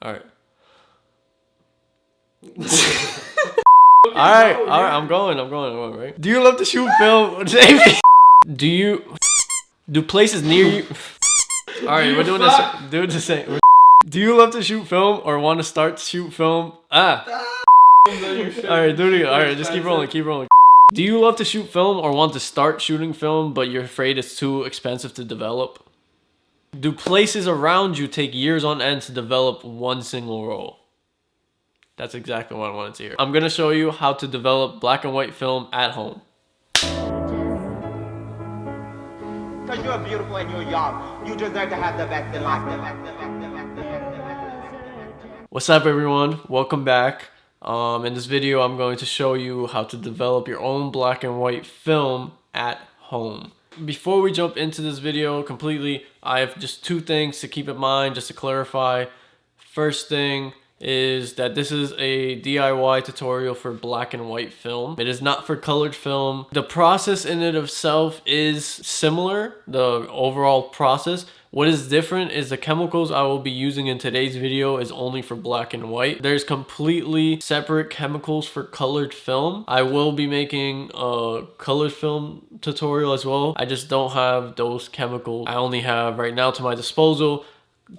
All right. All right, I'm going, right? Do you love to shoot film? Do places near you? All right, we're doing this. Do the same. Do you love to shoot film or want to start to shoot film? All right, do it again. All right, just keep rolling. Do you love to shoot film or want to start shooting film, but you're afraid it's too expensive to develop? Do places around you take years on end to develop one single roll? That's exactly what I wanted to hear. I'm gonna show you how to develop black and white film at home. Because you're beautiful and you're young. You deserve to have the best in life. What's up, everyone? Welcome back. In this video, I'm going to show you how to develop your own black and white film at home. Before we jump into this video completely, I have just two things to keep in mind, just to clarify. First thing is that this is a DIY tutorial for black and white film. It is not for colored film. The process in it itself is similar, the overall process. What is different is the chemicals I will be using in today's video is only for black and white. There's completely separate chemicals for colored film. I will be making a colored film tutorial as well. I just don't have those chemicals. I only have right now to my disposal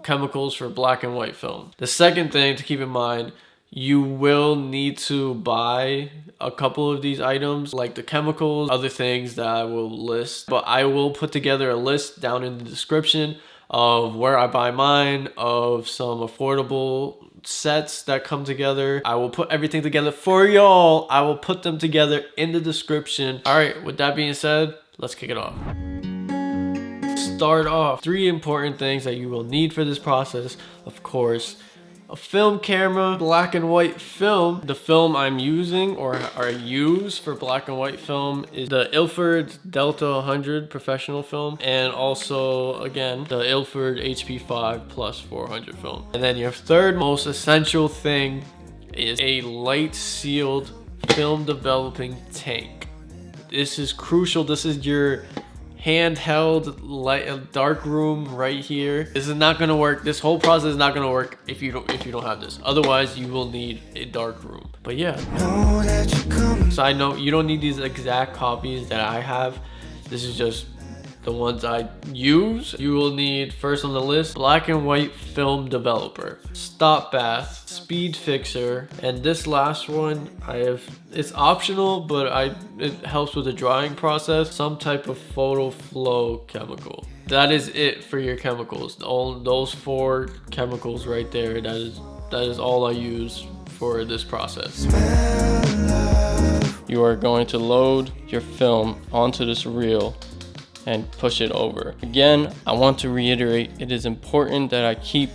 chemicals for black and white film. The second thing to keep in mind, you will need to buy a couple of these items, like the chemicals, other things that I will list, but I will put together a list down in the description of where I buy mine, of some affordable sets that come together. I will put everything together for y'all. I will put them together in the description. All right, with that being said, let's kick it off. Start off, 3 important things that you will need for this process. Of course, a film camera, black and white film. The film I'm using or I use for black and white film is the Ilford Delta 100 professional film, and also again the Ilford HP5 plus 400 film. And then your third most essential thing is a light sealed film developing tank. This is crucial. This is your handheld light dark room right here. This is not gonna work. This whole process is not gonna work if you don't have this. Otherwise, you will need a dark room. But yeah, side note, you don't need these exact copies that I have. This is just the ones I use. You will need, first on the list, black and white film developer, stop bath, speed fixer, and this last one it's optional, but it helps with the drying process, some type of photoflo chemical. That is it for your chemicals. All those 4 chemicals right there, that is all I use for this process. You are going to load your film onto this reel and push it over. Again, I want to reiterate, it is important that I keep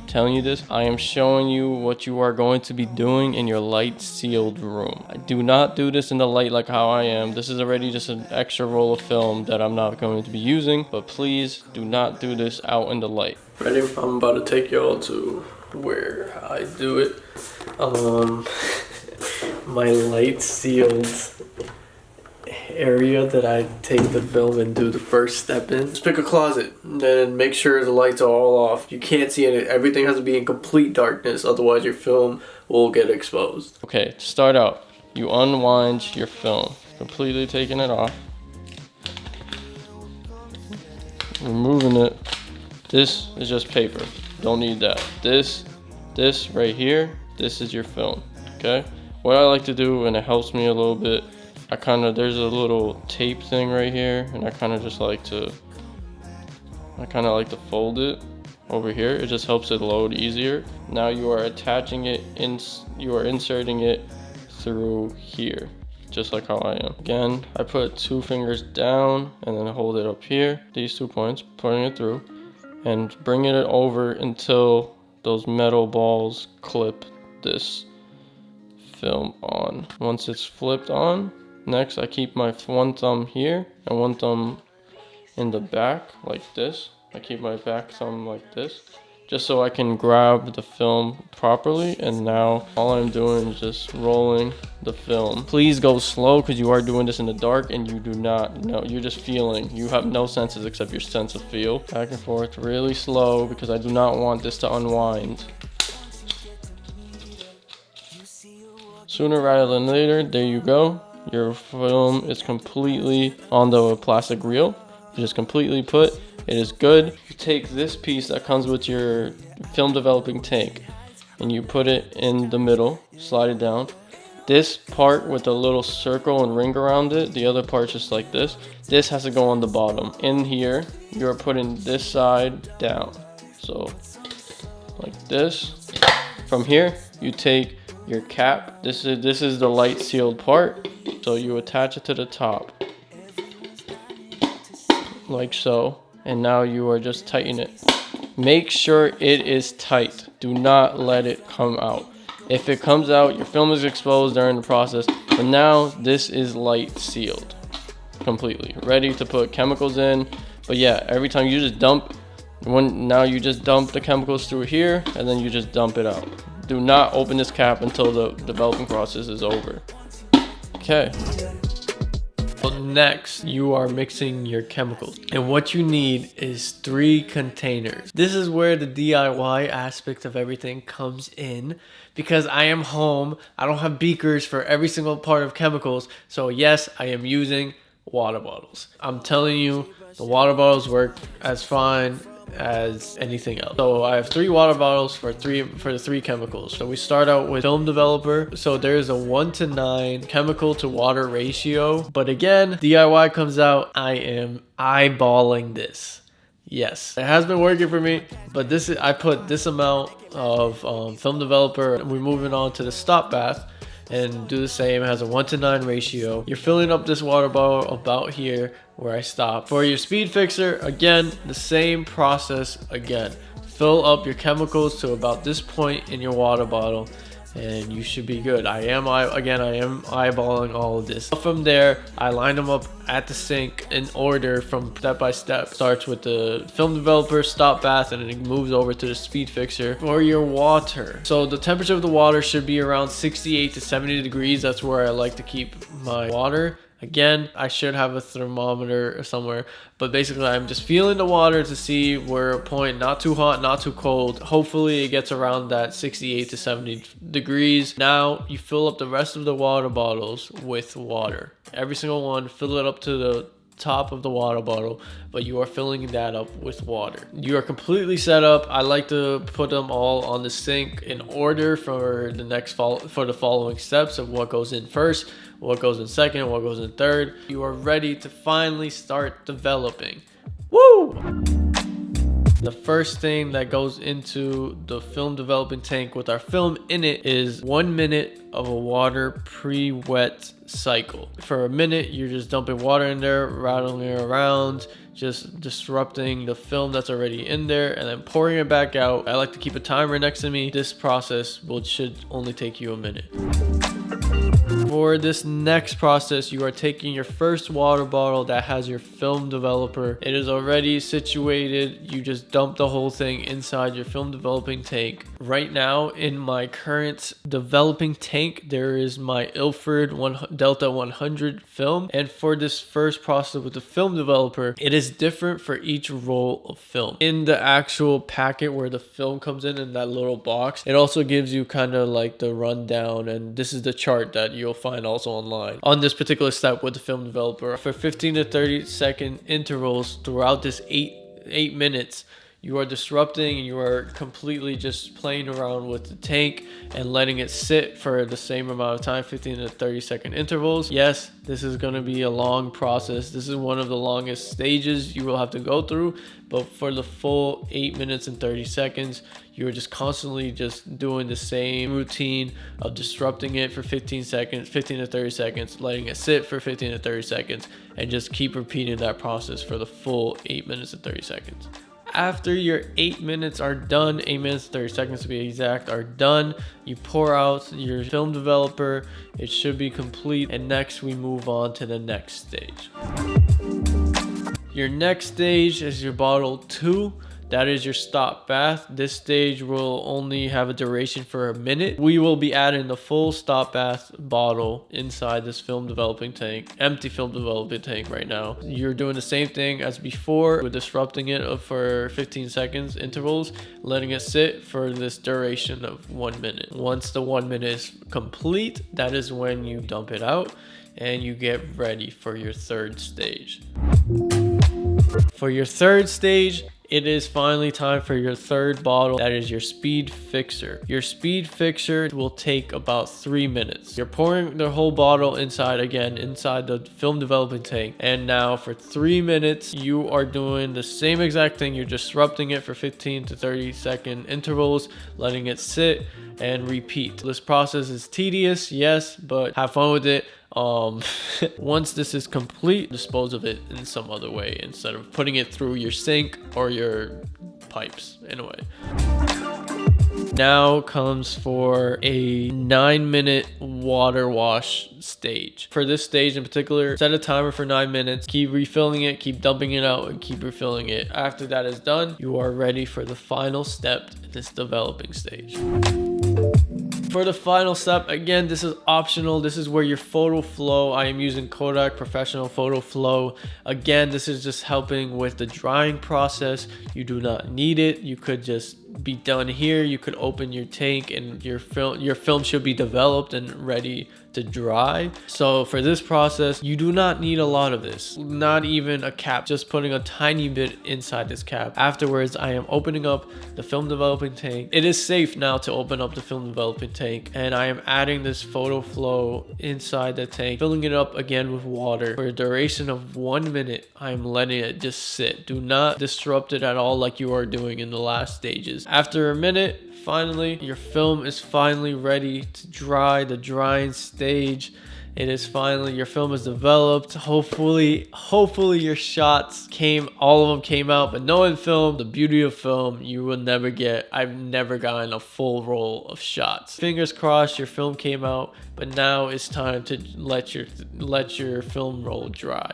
telling you this. I am showing you what you are going to be doing in your light sealed room. I do not do this in the light like how I am. This is already just an extra roll of film that I'm not going to be using, but please do not do this out in the light. Ready? I'm about to take y'all to where I do it. My light sealed area that I take the film and do the first step in. Just pick a closet and then make sure the lights are all off. You can't see it. Everything has to be in complete darkness, otherwise your film will get exposed. Okay, to start out, you unwind your film, completely taking it off, removing it. This is just paper, don't need that. This right here, this is your film. Okay, what I like to do, and it helps me a little bit, there's a little tape thing right here, and I kind of like to fold it over here. It just helps it load easier. Now you are attaching it you are inserting it through here, just like how I am. Again, I put 2 fingers down and then hold it up here, these 2 points, putting it through and bringing it over until those metal balls clip this film on. Once it's flipped on, next, I keep my 1 thumb here and 1 thumb in the back like this. I keep my back thumb like this, just so I can grab the film properly. And now all I'm doing is just rolling the film. Please go slow because you are doing this in the dark and you do not know. You're just feeling. You have no senses except your sense of feel. Back and forth really slow because I do not want this to unwind. Sooner rather than later, there you go. Your film is completely on the plastic reel. It is completely put. It is good. You take this piece that comes with your film developing tank and you put it in the middle, slide it down. This part with a little circle and ring around it, the other part just like this. This has to go on the bottom. In here, you're putting this side down. So like this. From here, you take your cap. This is the light sealed part. So you attach it to the top. Like so. And now you are just tightening it. Make sure it is tight. Do not let it come out. If it comes out, your film is exposed during the process. But now this is light sealed completely, ready to put chemicals in. But yeah, every time you just dump, now you just dump the chemicals through here and then you just dump it out. Do not open this cap until the developing process is over. Okay. So next, you are mixing your chemicals. And what you need is 3 containers. This is where the DIY aspect of everything comes in. Because I am home, I don't have beakers for every single part of chemicals. So yes, I am using water bottles. I'm telling you, the water bottles work as fine as anything else. So I have 3 water bottles for the 3 chemicals. So we start out with film developer. So there's a 1:9 chemical to water ratio. But again, DIY comes out, I am eyeballing this. Yes, it has been working for me, but I put this amount of film developer, and we're moving on to the stop bath and do the same. It has a 1:9 ratio. You're filling up this water bottle about here where I stopped. For your speed fixer, again, the same process again. Fill up your chemicals to about this point in your water bottle and you should be good. I am eyeballing all of this. From there, I line them up at the sink in order from step by step. Starts with the film developer, stop bath, and then it moves over to the speed fixer. For your water, so the temperature of the water should be around 68 to 70 degrees. That's where I like to keep my water. Again, I should have a thermometer somewhere, but basically I'm just feeling the water to see where a point, not too hot, not too cold. Hopefully it gets around that 68 to 70 degrees. Now you fill up the rest of the water bottles with water. Every single one, fill it up to the top of the water bottle, but you are filling that up with water. You are completely set up. I like to put them all on the sink in order for the following steps of what goes in first, what goes in second, what goes in third. You are ready to finally start developing. Woo! The first thing that goes into the film developing tank with our film in it is 1 minute of a water pre-wet cycle. For a minute, you're just dumping water in there, rattling it around, just disrupting the film that's already in there, and then pouring it back out. I like to keep a timer next to me. This process should only take you a minute. For this next process, you are taking your first water bottle that has your film developer. It is already situated. You just dump the whole thing inside your film developing tank. Right now, in my current developing tank, there is my Ilford Delta 100 film. And for this first process with the film developer, it is different for each roll of film. In the actual packet where the film comes in that little box, it also gives you kind of like the rundown, and this is the chart that you'll find also online on this particular step with the film developer. For 15 to 30 second intervals throughout this 8 minutes, you are disrupting and you are completely just playing around with the tank and letting it sit for the same amount of time, 15 to 30 second intervals. Yes, this is going to be a long process. This is one of the longest stages you will have to go through, but for the full 8 minutes and 30 seconds, you're just constantly just doing the same routine of disrupting it for 15 to 30 seconds, letting it sit for 15 to 30 seconds, and just keep repeating that process for the full 8 minutes and 30 seconds. After your 8 minutes are done, 8 minutes 30 seconds to be exact are done, you pour out your film developer. It should be complete, and next we move on to the next stage. Your next stage is your bottle 2. That is your stop bath. This stage will only have a duration for a minute. We will be adding the full stop bath bottle inside this film developing tank, empty film developing tank right now. You're doing the same thing as before. We're disrupting it for 15 seconds intervals, letting it sit for this duration of 1 minute. Once the 1 minute is complete, that is when you dump it out and you get ready for your third stage. For your third stage, it is finally time for your third bottle. That is your speed fixer. Your speed fixer will take about 3 minutes. You're pouring the whole bottle inside the film developing tank. And now for 3 minutes, you are doing the same exact thing. You're disrupting it for 15 to 30 second intervals, letting it sit and repeat. This process is tedious, yes, but have fun with it. Once this is complete, dispose of it in some other way instead of putting it through your sink or your pipes in a way. Now comes for a 9-minute water wash stage. For this stage in particular, set a timer for 9 minutes, keep refilling it, keep dumping it out, and keep refilling it. After that is done, you are ready for the final step in this developing stage. For the final step, again, this is optional. This is where your photo flow. I am using Kodak Professional Photo Flow. Again, this is just helping with the drying process. You do not need it. You could just be done here. You could open your tank and your film should be developed and ready to dry. So for this process, you do not need a lot of this, not even a cap, just putting a tiny bit inside this cap. Afterwards, I am opening up the film developing tank. It is safe now to open up the film developing tank, and I am adding this photo flow inside the tank, filling it up again with water. For a duration of 1 minute, I'm letting it just sit. Do not disrupt it at all like you are doing in the last stages. After a minute, finally, your film is finally ready to dry. The drying stage, your film is developed. Hopefully your shots all of them came out. But knowing film, the beauty of film, you will never get, I've never gotten a full roll of shots. Fingers crossed your film came out, but now it's time to let your film roll dry.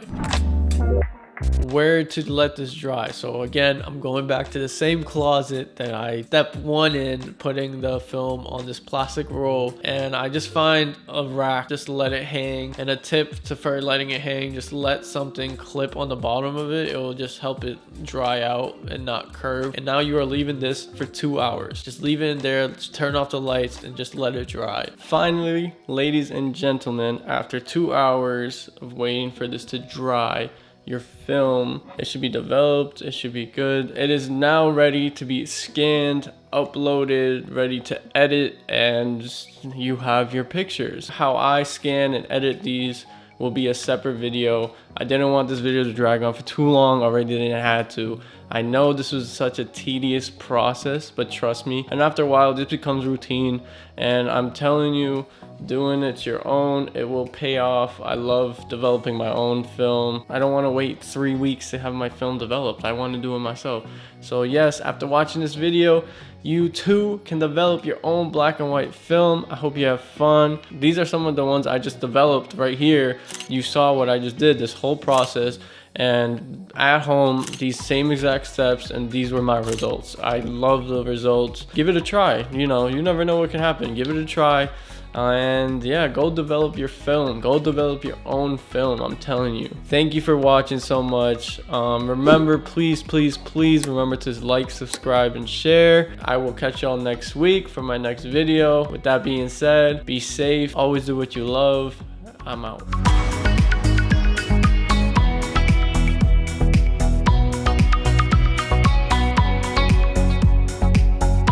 Where to let this dry. So again, I'm going back to the same closet that I step one in, putting the film on this plastic roll, and I just find a rack, just let it hang. And a tip for letting it hang, just let something clip on the bottom of it. It will just help it dry out and not curve. And now you are leaving this for 2 hours. Just leave it in there, turn off the lights, and just let it dry. Finally, ladies and gentlemen, after 2 hours of waiting for this to dry, your film, it should be developed, it should be good. It is now ready to be scanned, uploaded, ready to edit, and you have your pictures. How I scan and edit these will be a separate video. I didn't want this video to drag on for too long, already didn't have to. I know this was such a tedious process, but trust me, and after a while this becomes routine, and I'm telling you, doing it your own, it will pay off. I love developing my own film. I don't want to wait 3 weeks to have my film developed. I want to do it myself. So yes, after watching this video, you too can develop your own black and white film. I hope you have fun. These are some of the ones I just developed right here. You saw what I just did, this whole process. And at home, these same exact steps, and these were my results. I love the results. Give it a try. You know, you never know what can happen. Give it a try. And yeah, go develop your film. Go develop your own film, I'm telling you. Thank you for watching so much. Remember, please remember to like, subscribe, and share. I will catch y'all next week for my next video. With that being said, be safe. Always do what you love. I'm out.